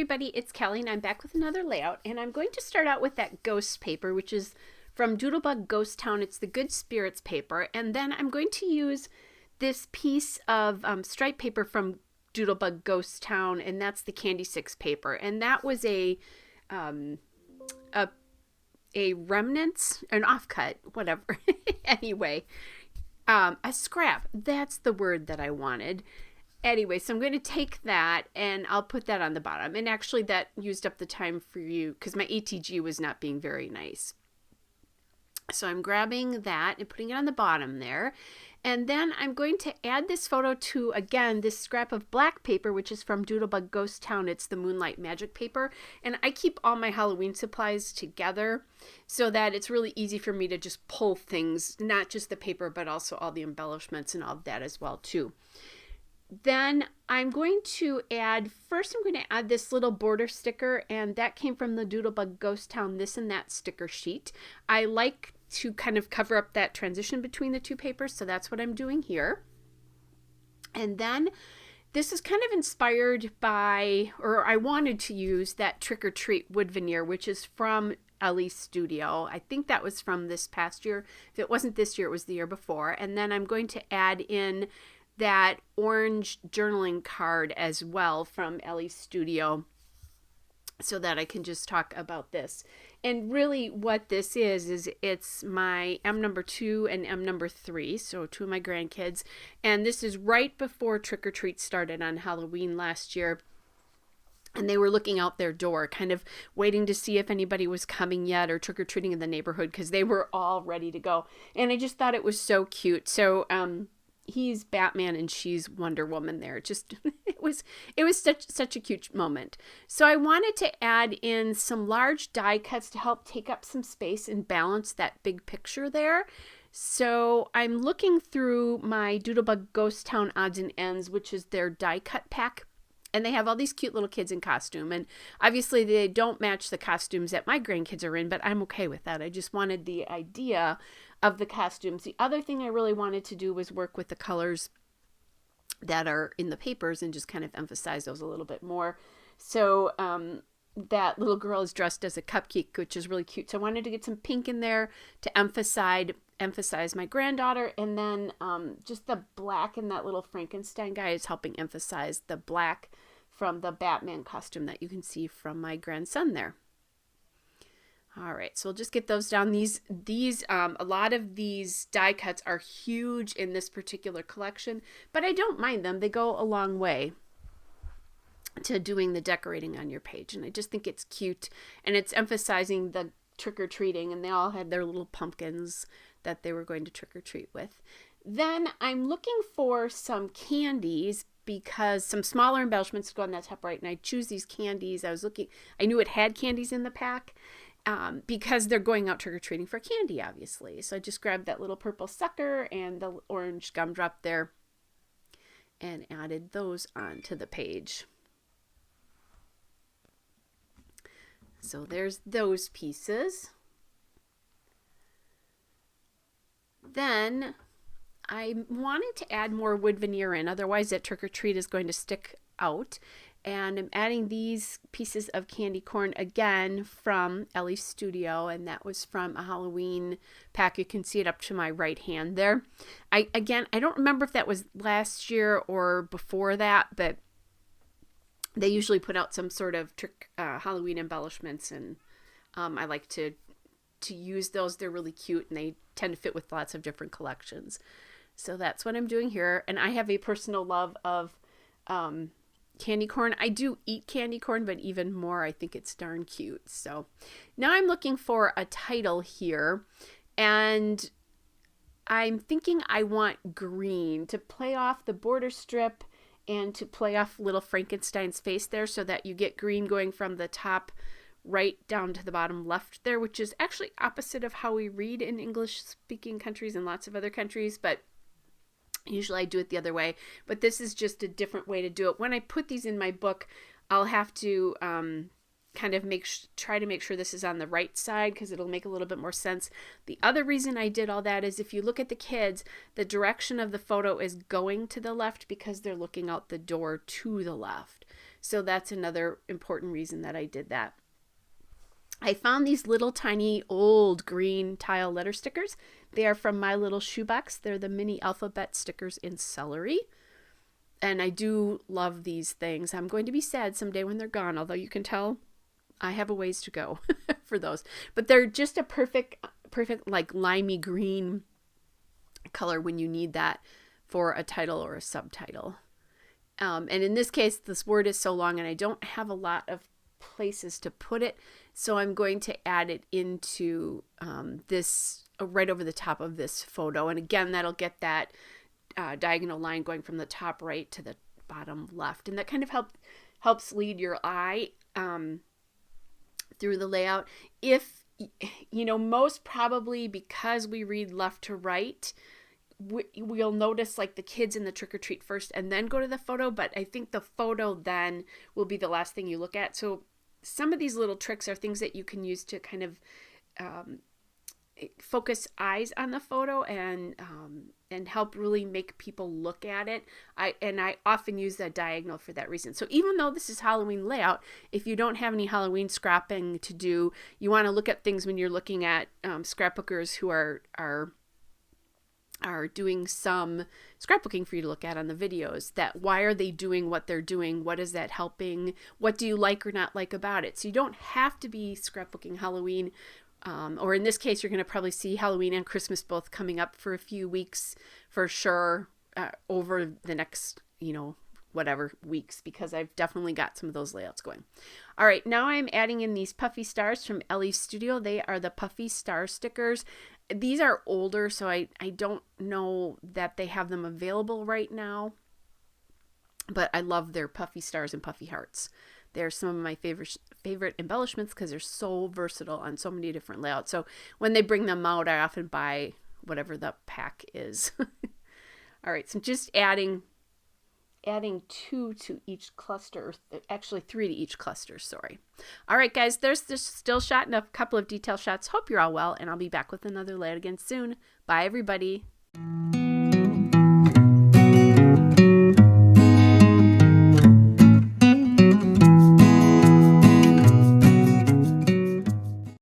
everybody, it's Kelly and I'm back with another layout, and I'm going to start out with that ghost paper, which is from Doodlebug Ghost Town. It's the Good Spirits paper, and then I'm going to use this piece of stripe paper from Doodlebug Ghost Town, and that's the Candy Six paper, and that was a remnant, an offcut, whatever. Anyway, a scrap. That's the word that I wanted. Anyway, so I'm going to take that and I'll put that on the bottom. And actually that used up the time for you because my ATG was not being very nice. So I'm grabbing that and putting it on the bottom there. And then I'm going to add this photo to, again, this scrap of black paper, which is from Doodlebug Ghost Town. It's the Moonlight Magic paper. And I keep all my Halloween supplies together so that it's really easy for me to just pull things, not just the paper, but also all the embellishments and all of that as well, too. Then I'm going to add this little border sticker, and that came from the Doodlebug Ghost Town This and That sticker sheet. I like to kind of cover up that transition between the two papers, so that's what I'm doing here. And then this is kind of inspired by, or I wanted to use that Trick or Treat wood veneer, which is from Ellie's Studio. I think that was from this past year. If it wasn't this year, it was the year before. And then I'm going to add in that orange journaling card as well from Ellie's Studio so that I can just talk about this. And really what this is it's my M number 2 and M number 3, so two of my grandkids. And this is right before Trick or Treat started on Halloween last year. And they were looking out their door, kind of waiting to see if anybody was coming yet or trick-or-treating in the neighborhood because they were all ready to go. And I just thought it was so cute. So, he's Batman and she's Wonder Woman there. Just it was such a cute moment. So I wanted to add in some large die cuts to help take up some space and balance that big picture there. So I'm looking through my Doodlebug Ghost Town Odds and Ends, which is their die cut pack. And they have all these cute little kids in costume. And obviously they don't match the costumes that my grandkids are in, but I'm okay with that. I just wanted the idea of the costumes. The other thing I really wanted to do was work with the colors that are in the papers and just kind of emphasize those a little bit more. So that little girl is dressed as a cupcake, which is really cute. So I wanted to get some pink in there to emphasize my granddaughter, and then just the black in that little Frankenstein guy is helping emphasize the black from the Batman costume that you can see from my grandson there. All right, so we'll just get those down. These a lot of these die cuts are huge in this particular collection, but I don't mind them. They go a long way to doing the decorating on your page, and I just think it's cute, and it's emphasizing the trick-or-treating, and they all had their little pumpkins that they were going to trick-or-treat with. Then I'm looking for some candies, because some smaller embellishments to go on that top right, and I choose these candies. I knew it had candies in the pack, because they're going out trick-or-treating for candy, obviously. So I just grabbed that little purple sucker and the orange gumdrop there and added those onto the page. So there's those pieces. Then I wanted to add more wood veneer in, otherwise that Trick or Treat is going to stick out. And I'm adding these pieces of candy corn again from Ellie's Studio, and that was from a Halloween pack. You can see it up to my right hand there. I don't remember if that was last year or before that, but they usually put out some sort of Halloween embellishments, and I like to use those. They're really cute, and they tend to fit with lots of different collections. So that's what I'm doing here. And I have a personal love of candy corn. I do eat candy corn, but even more, I think it's darn cute. So now I'm looking for a title here, and I'm thinking I want green to play off the border strip and to play off little Frankenstein's face there, so that you get green going from the top right down to the bottom left there, which is actually opposite of how we read in English-speaking countries and lots of other countries, but usually I do it the other way. But this is just a different way to do it. When I put these in my book, I'll have to kind of try to make sure this is on the right side, because it'll make a little bit more sense. The other reason I did all that is if you look at the kids, the direction of the photo is going to the left because they're looking out the door to the left. So that's another important reason that I did that. I found these little tiny old green tile letter stickers. They are from My Little Shoebox. They're the mini alphabet stickers in celery. And I do love these things. I'm going to be sad someday when they're gone, although you can tell I have a ways to go for those. But they're just a perfect like limey green color when you need that for a title or a subtitle. And in this case, this word is so long and I don't have a lot of places to put it. So I'm going to add it into this right over the top of this photo. And again, that'll get that diagonal line going from the top right to the bottom left. And that kind of helps lead your eye through the layout. If, most probably because we read left to right, we'll notice like the kids in the trick or treat first and then go to the photo, but I think the photo then will be the last thing you look at. So some of these little tricks are things that you can use to kind of focus eyes on the photo and help really make people look at it. I often use that diagonal for that reason. So even though this is Halloween layout, if you don't have any Halloween scrapping to do, you want to look at things when you're looking at scrapbookers who are doing some scrapbooking for you to look at on the videos. That why are they doing what they're doing? What is that helping? What do you like or not like about it? So you don't have to be scrapbooking Halloween, or in this case, you're going to probably see Halloween and Christmas both coming up for a few weeks for sure over the next, whatever weeks, because I've definitely got some of those layouts going. All right, now I'm adding in these Puffy stars from Ellie's Studio. They are the Puffy star stickers. These are older, so I don't know that they have them available right now, but I love their Puffy stars and Puffy hearts. They're some of my favorite embellishments because they're so versatile on so many different layouts. So when they bring them out, I often buy whatever the pack is. All right, so I'm just adding 2 to each cluster, actually 3 to each cluster, sorry. All right, guys, there's this still shot and a couple of detail shots. Hope you're all well, and I'll be back with another layout again soon. Bye, everybody.